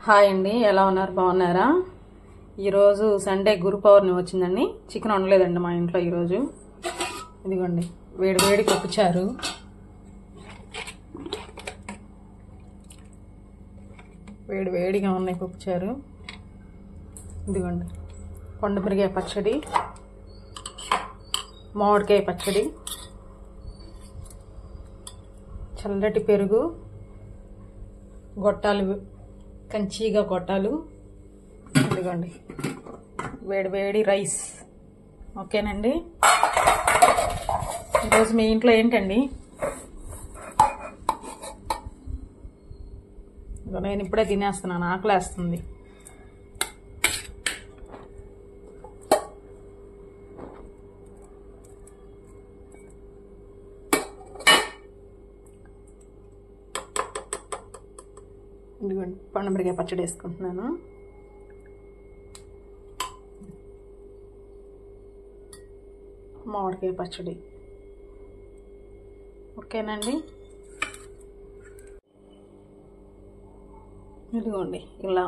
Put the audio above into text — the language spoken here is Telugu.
హాయ్ అండి, ఎలా ఉన్నారు? బాగున్నారా? ఈరోజు సండే గురు పౌర్ణమి వచ్చిందండి. చికెన్ వండలేదండి మా ఇంట్లో ఈరోజు. ఇదిగోండి వేడి వేడి పప్పుచారు, వేడి వేడిగా ఉన్నాయి పప్పుచారు. ఇదిగోండి కొండమిరకాయ పచ్చడి, మామిడికాయ పచ్చడి, చల్లటి పెరుగు, గొట్టాలు, కంచిగా గొట్టాలు. ఇదిగోండి వేడి వేడి రైస్. ఓకేనండి. ఈరోజు మీ ఇంట్లో ఏంటండి? నేను ఇప్పుడే తినేస్తున్నాను, ఆకలేస్తుంది. ఇదిగోండి పండుమిరకాయ పచ్చడి వేసుకుంటున్నాను. మామిడికాయ పచ్చడి. ఓకేనండి. ఇదిగోండి ఇలా